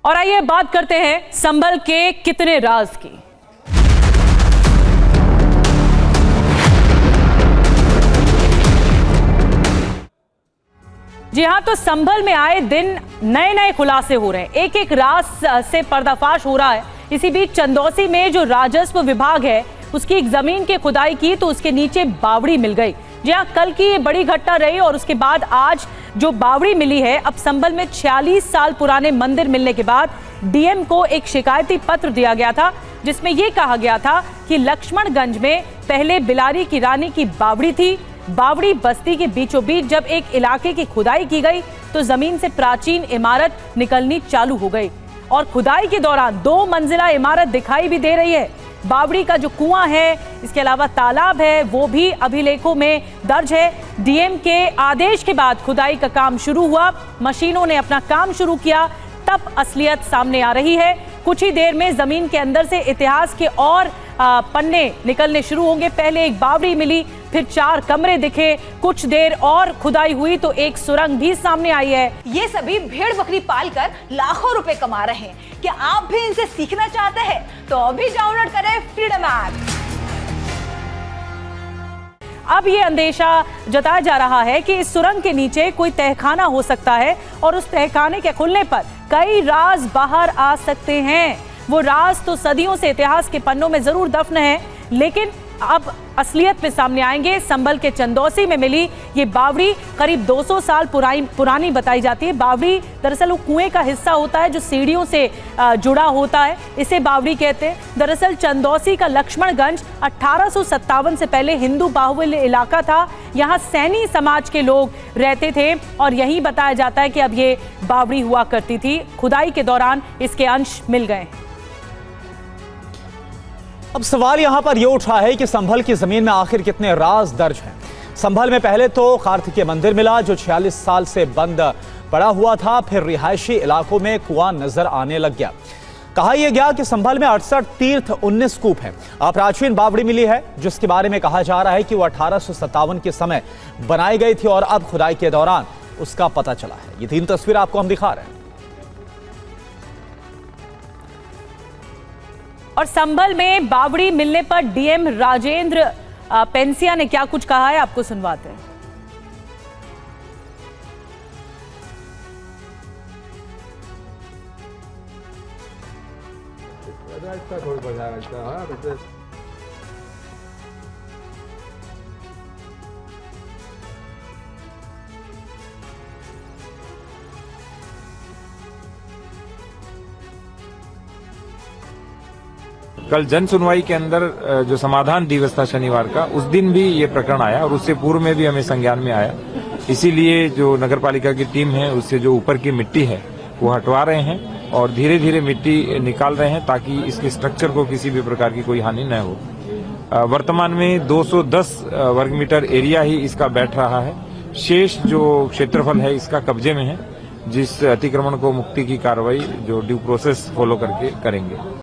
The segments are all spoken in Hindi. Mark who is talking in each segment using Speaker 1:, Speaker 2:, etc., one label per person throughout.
Speaker 1: और आइए बात करते हैं संभल के कितने राज की। जी हां, तो संभल में आए दिन नए नए खुलासे हो रहे हैं, एक एक राज से पर्दाफाश हो रहा है। इसी बीच चंदौसी में जो राजस्व विभाग है उसकी एक जमीन की खुदाई की तो उसके नीचे बावड़ी मिल गई। जी हां, कल की ये बड़ी घटना रही और उसके बाद आज जो बावड़ी मिली है, अब संभल में 46 साल पुराने मंदिर मिलने के बाद डीएम को एक शिकायती पत्र दिया गया था जिसमें यह कहा गया था कि लक्ष्मणगंज में पहले बिलारी की रानी की बावड़ी थी। बावड़ी बस्ती के बीचों बीच जब एक इलाके की खुदाई की गई तो जमीन से प्राचीन इमारत निकलनी चालू हो गई और खुदाई के दौरान 2 मंजिला इमारत दिखाई भी दे रही है। बावड़ी का जो कुआं है, इसके अलावा तालाब है, वो भी अभिलेखों में दर्ज है। डीएम के आदेश के बाद खुदाई का काम शुरू हुआ, मशीनों ने अपना काम शुरू किया, तब असलियत सामने आ रही है। कुछ ही देर में जमीन के अंदर से इतिहास के और पन्ने निकलने शुरू होंगे। पहले एक बावड़ी मिली, फिर 4 कमरे दिखे, कुछ देर और खुदाई हुई तो एक सुरंग भी सामने आई है।
Speaker 2: ये सभी भेड़ बकरी पालकर लाखों रुपए कमा रहे हैं। क्या आप भी इनसे सीखना चाहते हैं? तो अभी डाउनलोड करें फ्रीडम ऐप।
Speaker 1: अब ये अंदेशा जताया जा रहा है कि इस सुरंग के नीचे कोई तहखाना हो सकता है और उस तहखाने के खुलने पर कई राज बाहर आ सकते हैं। वो राज तो सदियों से इतिहास के पन्नों में जरूर दफन है, लेकिन अब असलियत में सामने आएंगे। संभल के चंदौसी में मिली ये बावड़ी करीब 200 साल पुरानी बताई जाती है। बावड़ी दरअसल वो कुएं का हिस्सा होता है जो सीढ़ियों से जुड़ा होता है, इसे बावड़ी कहते हैं। दरअसल चंदौसी का लक्ष्मणगंज 1857 से पहले हिंदू बाहुल्य इलाका था। यहाँ सैनी समाज के लोग रहते थे और यही बताया जाता है कि अब ये बावड़ी हुआ करती थी। खुदाई के दौरान इसके अंश मिल गए।
Speaker 3: अब सवाल यहां पर यह उठा है कि संभल की जमीन में आखिर कितने राज दर्ज हैं। संभल में पहले तो कार्तिकेय मंदिर मिला जो 46 साल से बंद पड़ा हुआ था, फिर रिहायशी इलाकों में कुआं नजर आने लग गया। कहा यह गया कि संभल में 68 तीर्थ 19 कूप हैं। प्राचीन बावड़ी मिली है जिसके बारे में कहा जा रहा है कि वह 1857 के समय बनाई गई थी और अब खुदाई के दौरान उसका पता चला है। ये 3 तस्वीर आपको हम दिखा रहे हैं।
Speaker 1: और संभल में बावड़ी मिलने पर डीएम राजेंद्र पेंसिया ने क्या कुछ कहा है, आपको सुनवाते हैं।
Speaker 4: कल जन सुनवाई के अंदर जो समाधान दिवस था शनिवार का, उस दिन भी ये प्रकरण आया और उससे पूर्व में भी हमें संज्ञान में आया। इसीलिए जो नगर पालिका की टीम है उससे जो ऊपर की मिट्टी है वो हटवा रहे हैं और धीरे धीरे मिट्टी निकाल रहे हैं ताकि इसके स्ट्रक्चर को किसी भी प्रकार की कोई हानि न हो। वर्तमान में 210 वर्ग मीटर एरिया ही इसका बैठ रहा है। शेष जो क्षेत्रफल है इसका कब्जे में है, जिस अतिक्रमण को मुक्ति की कार्रवाई जो ड्यू प्रोसेस फॉलो करके करेंगे।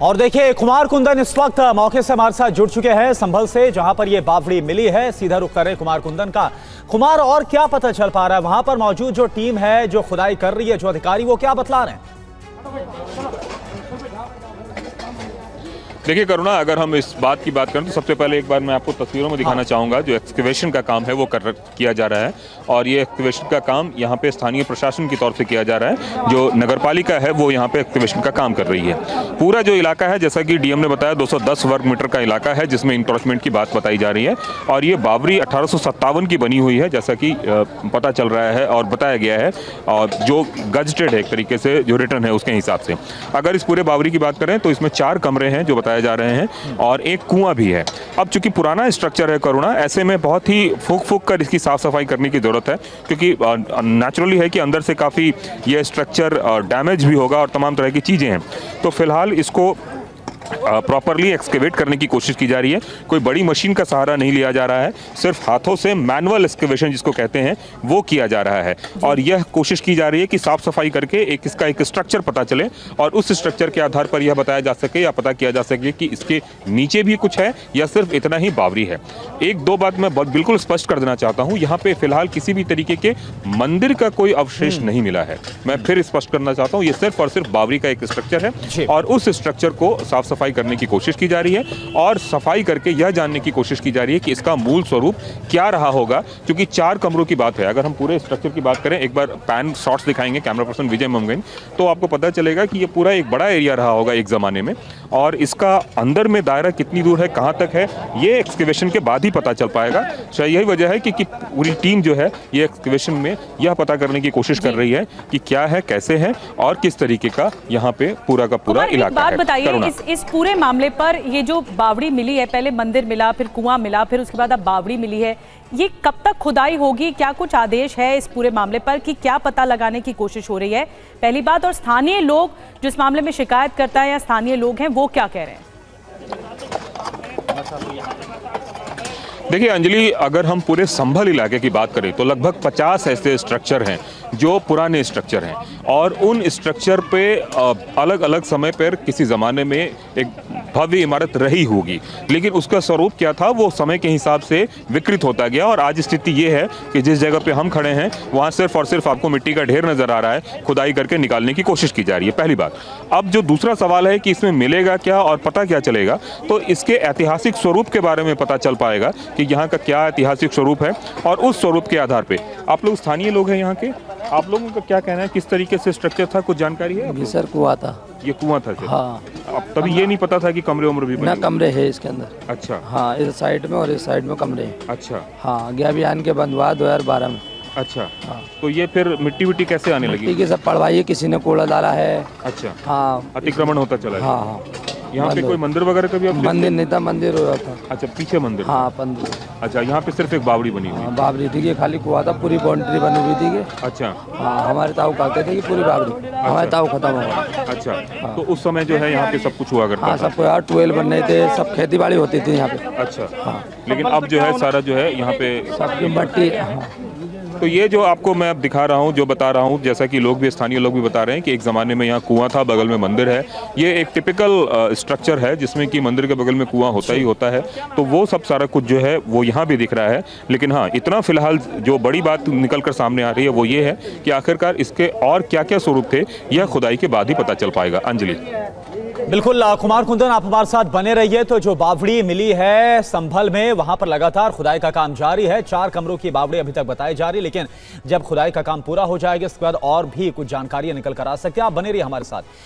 Speaker 3: और देखिए, कुमार कुंदन इस वक्त मौके से हमारे साथ जुड़ चुके हैं संभल से, जहां पर यह बावड़ी मिली है। सीधा रुख कर रहे कुमार कुंदन का। कुमार, और क्या पता चल पा रहा है वहां पर मौजूद जो टीम है जो खुदाई कर रही है, जो अधिकारी, वो क्या बतला रहे हैं?
Speaker 5: देखिए करुणा, अगर हम इस बात की बात करें तो सबसे पहले एक बार मैं आपको तस्वीरों में दिखाना चाहूँगा जो एक्सकवेशन का काम है वो किया जा रहा है। और ये एक्सकवेशन का काम यहाँ पे स्थानीय प्रशासन की तौर से किया जा रहा है। जो नगरपालिका है वो यहाँ पे एक्सकवेशन का काम कर रही है। पूरा जो इलाका है, जैसा कि डीएम ने बताया, 210 वर्ग मीटर का इलाका है जिसमें इंक्रोचमेंट की बात बताई जा रही है। और ये बावड़ी 1857 की बनी हुई है जैसा कि पता चल रहा है और बताया गया है, और जो गजटेड है एक तरीके से, जो रिटर्न है उसके हिसाब से। अगर इस पूरे बावड़ी की बात करें तो इसमें 4 कमरे हैं जो बताया जा रहे हैं और एक कुआं भी है। अब चूंकि पुराना स्ट्रक्चर है करुणा, ऐसे में बहुत ही फूक कर इसकी साफ सफाई करने की जरूरत है, क्योंकि नेचुरली है कि अंदर से काफी ये स्ट्रक्चर डैमेज भी होगा और तमाम तरह की चीजें हैं। तो फिलहाल इसको प्रॉपरली एक्सकेवेट करने की कोशिश की जा रही है। कोई बड़ी मशीन का सहारा नहीं लिया जा रहा है, सिर्फ हाथों से मैनुअल एक्सकेवेशन जिसको कहते हैं वो किया जा रहा है। और यह कोशिश की जा रही है कि साफ सफाई करके इसका एक स्ट्रक्चर पता चले और उस स्ट्रक्चर के आधार पर यह बताया जा सके या पता किया जा सके कि इसके नीचे भी कुछ है या सिर्फ इतना ही बावरी है। एक दो बात मैं बिल्कुल स्पष्ट कर देना चाहता हूँ, यहाँ पे फिलहाल किसी भी तरीके के मंदिर का कोई अवशेष नहीं मिला है। मैं फिर स्पष्ट करना चाहता हूँ, ये सिर्फ और सिर्फ बावरी का एक स्ट्रक्चर है और उस स्ट्रक्चर को साफ सफाई करने की कोशिश की जा रही है और सफाई करके यह जानने की कोशिश की जा रही है कि इसका मूल स्वरूप क्या रहा होगा। क्योंकि 4 कमरों की बात है, अगर हम पूरे स्ट्रक्चर की बात करें, एक बार पैन शॉट्स दिखाएंगे कैमरा पर्सन विजय ममगन, तो आपको पता चलेगा कि ये पूरा एक बड़ा एरिया रहा होगा एक ज़माने में और इसका अंदर में दायरा कितनी दूर है, कहाँ तक है, ये एक्सकेवेशन के बाद ही पता चल पाएगा। शायद यही वजह है कि पूरी टीम जो है ये एक्सकेवेशन में यह पता करने की कोशिश कर रही है कि क्या है, कैसे है और किस तरीके का यहाँ पे पूरा का पूरा इलाका है।
Speaker 1: बात बताइए, इस पूरे मामले पर ये जो बावड़ी मिली है, पहले मंदिर मिला, फिर कुआं मिला, फिर उसके बाद अब बावड़ी मिली है, ये कब तक खुदाई होगी? क्या कुछ आदेश है इस पूरे मामले पर कि क्या पता लगाने की कोशिश हो रही है? पहली बात, और स्थानीय लोग जो इस मामले में शिकायत करता है या स्थानीय लोग हैं वो क्या कह रहे हैं?
Speaker 5: देखिए अंजलि, अगर हम पूरे संभल इलाके की बात करें तो लगभग 50 ऐसे स्ट्रक्चर हैं जो पुराने स्ट्रक्चर हैं और उन स्ट्रक्चर पे अलग अलग समय पर किसी ज़माने में एक भव्य इमारत रही होगी, लेकिन उसका स्वरूप क्या था वो समय के हिसाब से विकृत होता गया और आज स्थिति ये है कि जिस जगह पे हम खड़े हैं वहाँ सिर्फ और सिर्फ आपको मिट्टी का ढेर नज़र आ रहा है। खुदाई करके निकालने की कोशिश की जा रही है, पहली बात। अब जो दूसरा सवाल है कि इसमें मिलेगा क्या और पता क्या चलेगा, तो इसके ऐतिहासिक स्वरूप के बारे में पता चल पाएगा कि यहाँ का क्या ऐतिहासिक स्वरूप है और उस स्वरूप के आधार पे आप लोग स्थानीय लोग हैं यहाँ के, आप लोगों का क्या कहना है, किस तरीके से स्ट्रक्चर था, कुछ जानकारी है?
Speaker 6: जी सर, कुआं था।
Speaker 5: ये कुआं था सिर्फ?
Speaker 6: हाँ।
Speaker 5: अब तभी ये नहीं पता था कि कमरे उम्र भी
Speaker 6: ना कमरे है इसके अंदर।
Speaker 5: अच्छा।
Speaker 6: हाँ, इस साइड में और इस साइड में कमरे हैं।
Speaker 5: अच्छा।
Speaker 6: हाँ, गया अभियान के बंद हुआ 2012 में।
Speaker 5: अच्छा।
Speaker 6: हाँ।
Speaker 5: तो ये फिर मिट्टी विट्टी कैसे आने लगी?
Speaker 6: मिट्टी की सब पड़वाई, किसी ने कूड़ा डाला है।
Speaker 5: अच्छा।
Speaker 6: हाँ,
Speaker 5: अतिक्रमण होता चला है।
Speaker 6: हाँ हाँ।
Speaker 5: यहाँ पे कोई मंदिर वगैरह का भी अब
Speaker 6: मंदिर नहीं था, मंदिर हो रहा था।
Speaker 5: अच्छा, पीछे मंदिर?
Speaker 6: हाँ, मंदिर।
Speaker 5: अच्छा, यहाँ पे सिर्फ एक बावड़ी बनी हुई?
Speaker 6: हाँ, बावड़ी थी कि खाली कुआं था, पूरी बाउंड्री बनी हुई थी कि।
Speaker 5: अच्छा।
Speaker 6: हाँ, हमारे ताऊ कहते थे कि पूरी बावड़ी, हमारे ताऊ खत्म हो गया।
Speaker 5: अच्छा। तो उस समय जो है यहाँ पे सब कुछ हुआ करता
Speaker 6: हाँ,
Speaker 5: था?
Speaker 6: सबको यार ट्वेल्व बन रहे थे, सब खेती बाड़ी होती थी यहाँ पे।
Speaker 5: अच्छा।
Speaker 6: हाँ,
Speaker 5: लेकिन अब जो है सारा जो है यहाँ पे
Speaker 6: सबकी मट्टी। हाँ।
Speaker 5: तो ये जो आपको मैं अब दिखा रहा हूँ, जो बता रहा हूँ, जैसा कि लोग भी, स्थानीय लोग भी बता रहे हैं कि एक ज़माने में यहाँ कुआं था, बगल में मंदिर है। ये एक टिपिकल स्ट्रक्चर है जिसमें कि मंदिर के बगल में कुआं होता ही होता है, तो वो सब सारा कुछ जो है वो यहाँ भी दिख रहा है। लेकिन हाँ, इतना फिलहाल जो बड़ी बात निकल कर सामने आ रही है वो ये है कि आखिरकार इसके और क्या क्या स्वरूप थे यह खुदाई के बाद ही पता चल पाएगा। अंजलि।
Speaker 3: बिल्कुल कुमार कुंदन, आप हमारे साथ बने रहिए। तो जो बावड़ी मिली है संभल में, वहां पर लगातार खुदाई का काम जारी है। 4 कमरों की बावड़ी अभी तक बताई जा रही है, लेकिन जब खुदाई का काम पूरा हो जाएगा इसके बाद और भी कुछ जानकारियां निकल कर आ सकती है। आप बने रहिए हमारे साथ।